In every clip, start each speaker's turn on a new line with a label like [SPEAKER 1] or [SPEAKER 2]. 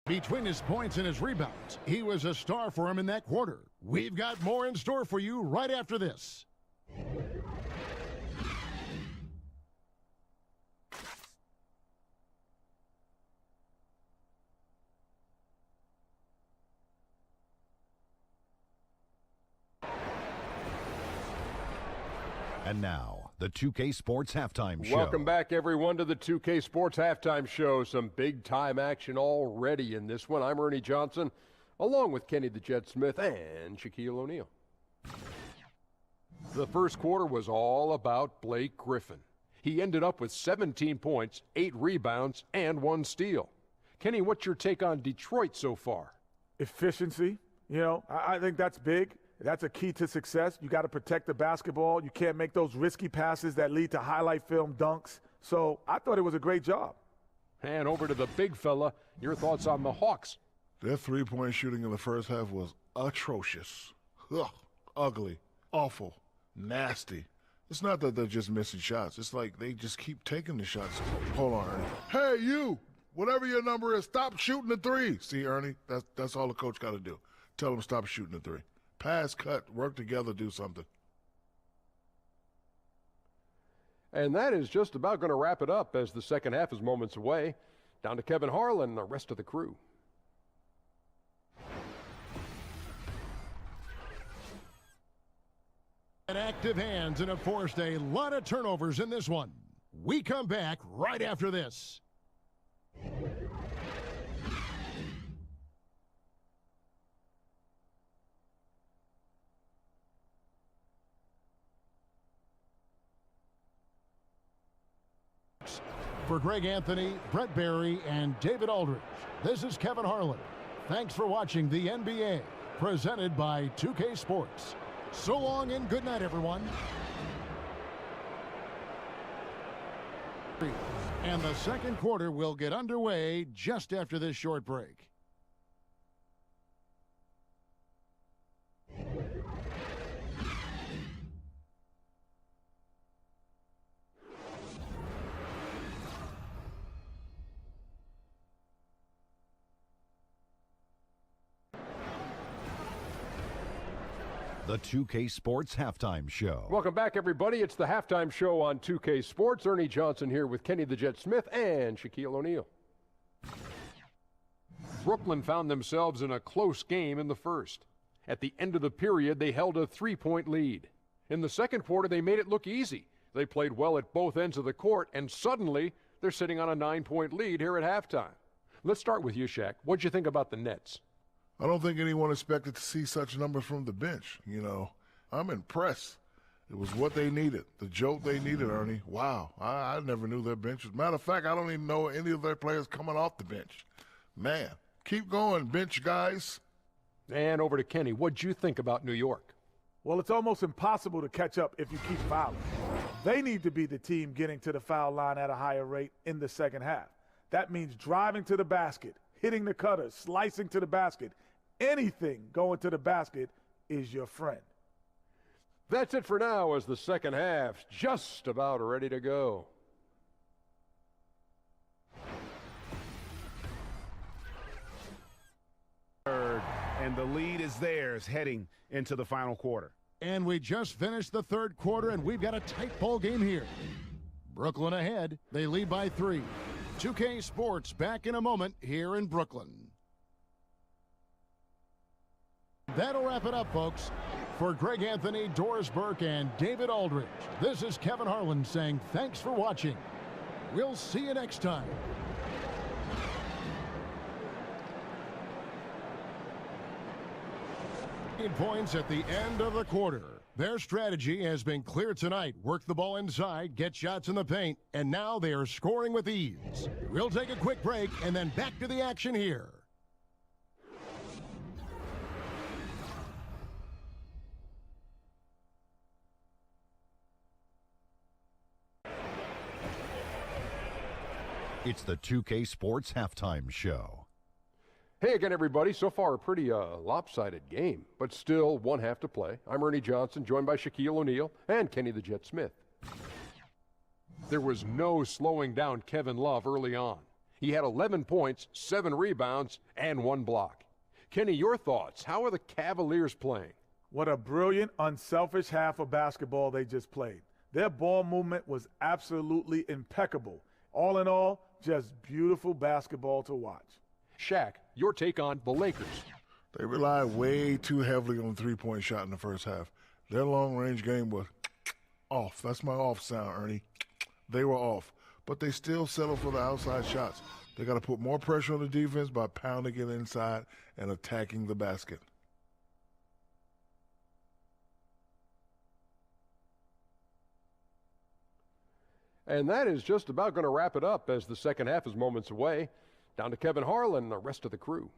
[SPEAKER 1] Between his points and his rebounds, he was a star for him in that quarter. We've got more in store for you right after this.
[SPEAKER 2] And now, the 2K Sports Halftime Show.
[SPEAKER 3] Welcome back, everyone, to the 2K Sports Halftime Show. Some big-time action already in this one. I'm Ernie Johnson, along with Kenny the Jet Smith and Shaquille O'Neal. The first quarter was all about Blake Griffin. He ended up with 17 points, 8 rebounds, and 1 steal. Kenny, what's your take on Detroit so far?
[SPEAKER 4] Efficiency. I think that's big. That's a key to success. You got to protect the basketball. You can't make those risky passes that lead to highlight film dunks. So I thought it was a great job.
[SPEAKER 3] And over to the big fella, your thoughts on the Hawks?
[SPEAKER 5] Their three-point shooting in the first half was atrocious. Ugh, ugly, awful, nasty. It's not that they're just missing shots. It's like they just keep taking the shots. Hold on, Ernie. Hey, you, whatever your number is, stop shooting the three. See, Ernie, that's all the coach got to do. Tell him stop shooting the three. Pass, cut, work together, do something.
[SPEAKER 3] And that is just about going to wrap it up as the second half is moments away. Down to Kevin Harlan and the rest of the crew.
[SPEAKER 1] And active hands and have forced a lot of turnovers in this one. We come back right after this. For Greg Anthony, Brett Barry, and David Aldridge, this is Kevin Harlan. Thanks for watching the NBA, presented by 2K Sports. So long and good night, everyone. And the second quarter will get underway just after this short break.
[SPEAKER 2] The 2K Sports Halftime Show.
[SPEAKER 3] Welcome back, everybody. It's the halftime show on 2K Sports. Ernie Johnson here with Kenny the Jet Smith and Shaquille O'Neal. Brooklyn found themselves in a close game in the first. At the end of the period, they held a 3-point lead. In the second quarter, they made it look easy. They played well at both ends of the court, and suddenly they're sitting on a 9-point lead here at halftime. Let's start with you, Shaq. What'd you think about the Nets?
[SPEAKER 5] I don't think anyone expected to see such numbers from the bench. I'm impressed. It was what they needed, the jolt they needed, Ernie. Wow, I never knew their bench. As a matter of fact, I don't even know any of their players coming off the bench. Man, keep going, bench guys.
[SPEAKER 3] And over to Kenny. What'd you think about New York?
[SPEAKER 4] Well, it's almost impossible to catch up if you keep fouling. They need to be the team getting to the foul line at a higher rate in the second half. That means driving to the basket, hitting the cutters, slicing to the basket. Anything going to the basket is your friend.
[SPEAKER 3] That's it for now as the second half's just about ready to go.
[SPEAKER 6] And the lead is theirs heading into the final quarter.
[SPEAKER 1] And we just finished the third quarter, and we've got a tight ball game here. Brooklyn ahead. They lead by 3. 2K Sports back in a moment here in Brooklyn. That'll wrap it up, folks. For Greg Anthony, Doris Burke, and David Aldridge, this is Kevin Harlan saying thanks for watching. We'll see you next time. Points at the end of the quarter. Their strategy has been clear tonight. Work the ball inside, get shots in the paint, and now they are scoring with ease. We'll take a quick break and then back to the action here.
[SPEAKER 2] It's the 2K Sports Halftime Show.
[SPEAKER 3] Hey again, everybody. So far, a pretty lopsided game, but still one half to play. I'm Ernie Johnson, joined by Shaquille O'Neal and Kenny the Jet Smith. There was no slowing down Kevin Love early on. He had 11 points, 7 rebounds, and 1 block. Kenny, your thoughts? How are the Cavaliers playing?
[SPEAKER 4] What a brilliant, unselfish half of basketball they just played. Their ball movement was absolutely impeccable. All in all, just beautiful basketball to watch.
[SPEAKER 3] Shaq, your take on the Lakers.
[SPEAKER 5] They relied way too heavily on the three-point shot in the first half. Their long-range game was off. That's my off sound, Ernie. They were off. But they still settle for the outside shots. They got to put more pressure on the defense by pounding it inside and attacking the basket.
[SPEAKER 3] And that is just about going to wrap it up as the second half is moments away. Down to Kevin Harlan and the rest of the crew.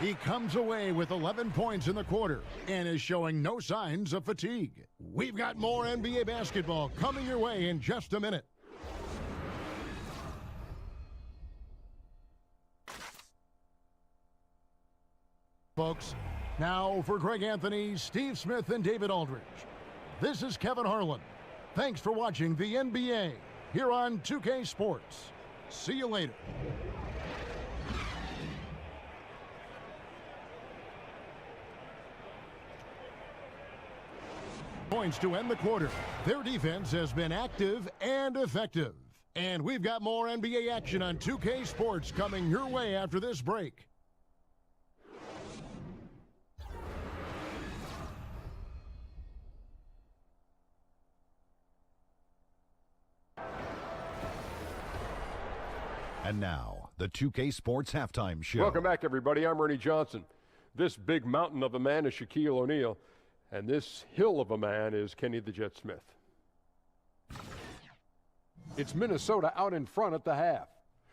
[SPEAKER 1] He comes away with 11 points in the quarter and is showing no signs of fatigue. We've got more NBA basketball coming your way in just a minute. Folks, now for Greg Anthony, Steve Smith, and David Aldridge. This is Kevin Harlan. Thanks for watching the NBA here on 2K Sports. See you later. Points to end the quarter. Their defense has been active and effective. And we've got more NBA action on 2K Sports coming your way after this break.
[SPEAKER 2] And now, the 2K Sports Halftime Show.
[SPEAKER 3] Welcome back, everybody. I'm Ernie Johnson. This big mountain of a man is Shaquille O'Neal, and this hill of a man is Kenny the Jet Smith. It's Minnesota out in front at the half.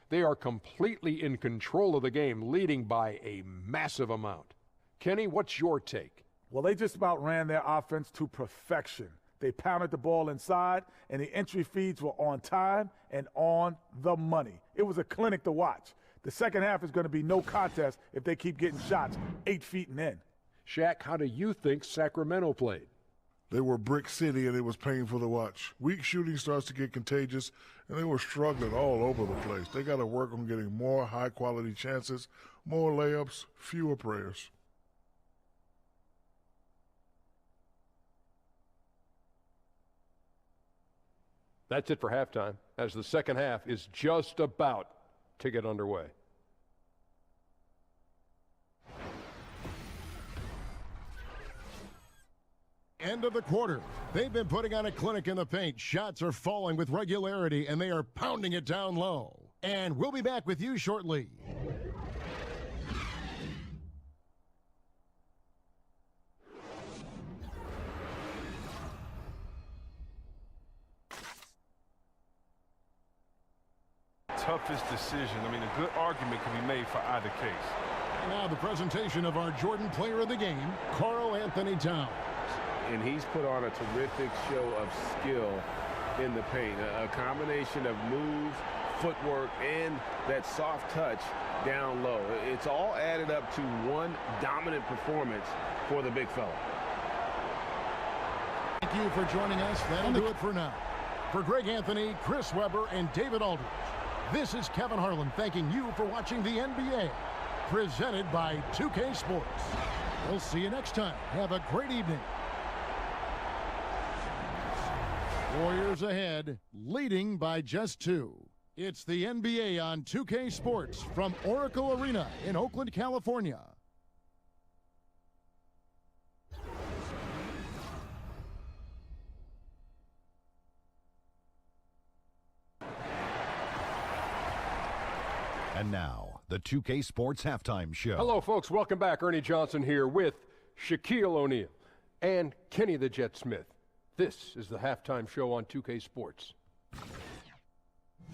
[SPEAKER 3] They are completely in control of the game, leading by a massive amount. Kenny, what's your take?
[SPEAKER 4] Well, they just about ran their offense to perfection. They pounded the ball inside, and the entry feeds were on time and on the money. It was a clinic to watch. The second half is going to be no contest if they keep getting shots 8 feet and in.
[SPEAKER 3] Shaq, how do you think Sacramento played?
[SPEAKER 5] They were Brick City, and it was painful to watch. Weak shooting starts to get contagious, and they were struggling all over the place. They got to work on getting more high-quality chances, more layups, fewer prayers.
[SPEAKER 3] That's it for halftime, as the second half is just about to get underway.
[SPEAKER 1] End of the quarter. They've been putting on a clinic in the paint. Shots are falling with regularity, and they are pounding it down low. And we'll be back with you shortly.
[SPEAKER 7] Toughest decision. I mean, a good argument can be made for either case.
[SPEAKER 1] Now the presentation of our Jordan Player of the Game, Karl Anthony Towns.
[SPEAKER 6] And he's put on a terrific show of skill in the paint. A combination of moves, footwork, and that soft touch down low. It's all added up to one dominant performance for the big fella.
[SPEAKER 1] Thank you for joining us. That'll do it for now. For Greg Anthony, Chris Webber, and David Aldridge, this is Kevin Harlan thanking you for watching the NBA, presented by 2K Sports. We'll see you next time. Have a great evening. Warriors ahead, leading by just 2. It's the NBA on 2K Sports from Oracle Arena in Oakland, California.
[SPEAKER 2] And now, the 2K Sports Halftime Show.
[SPEAKER 3] Hello, folks. Welcome back. Ernie Johnson here with Shaquille O'Neal and Kenny the Jet Smith. This is the halftime show on 2K Sports.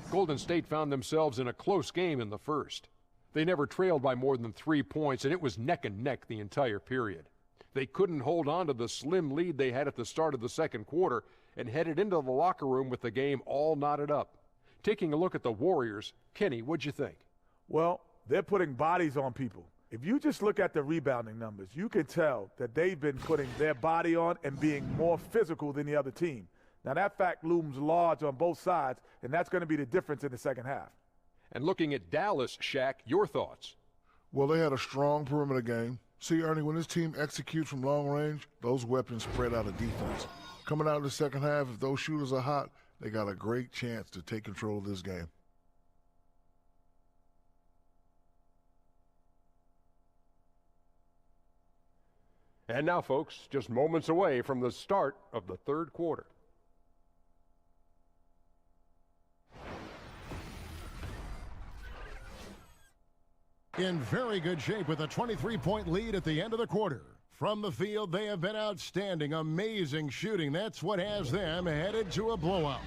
[SPEAKER 3] Golden State found themselves in a close game in the first. They never trailed by more than 3 points, and it was neck and neck the entire period. They couldn't hold on to the slim lead they had at the start of the second quarter and headed into the locker room with the game all knotted up. Taking a look at the Warriors, Kenny, what'd you think?
[SPEAKER 4] Well, they're putting bodies on people. If you just look at the rebounding numbers, you can tell that they've been putting their body on and being more physical than the other team. Now, that fact looms large on both sides, and that's going to be the difference in the second half.
[SPEAKER 3] And looking at Dallas, Shaq, your thoughts?
[SPEAKER 5] Well, they had a strong perimeter game. See, Ernie, when this team executes from long range, those weapons spread out of defense. Coming out in the second half, if those shooters are hot, they got a great chance to take control of this game.
[SPEAKER 3] And now, folks, just moments away from the start of the third quarter.
[SPEAKER 1] In very good shape with a 23-point lead at the end of the quarter. From the field, they have been outstanding, amazing shooting. That's what has them headed to a blowout.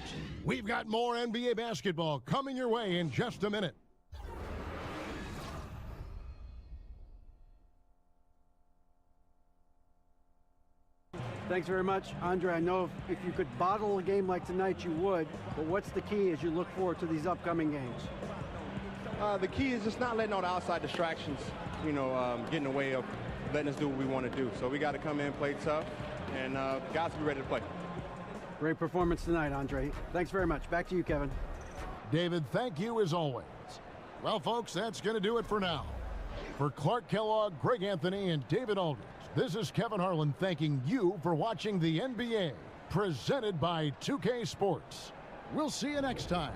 [SPEAKER 1] We've got more NBA basketball coming your way in just a minute.
[SPEAKER 8] Thanks very much, Andre. I know if you could bottle a game like tonight, you would. But what's the key as you look forward to these upcoming games?
[SPEAKER 9] The key is just not letting all the outside distractions, get in the way of letting us do what we want to do. So we got to come in, play tough, and guys will be ready to play.
[SPEAKER 8] Great performance tonight, Andre. Thanks very much. Back to you, Kevin.
[SPEAKER 1] David, thank you as always. Well, folks, that's going to do it for now. For Clark Kellogg, Greg Anthony, and David Aldridge, this is Kevin Harlan thanking you for watching the NBA, presented by 2K Sports. We'll see you next time.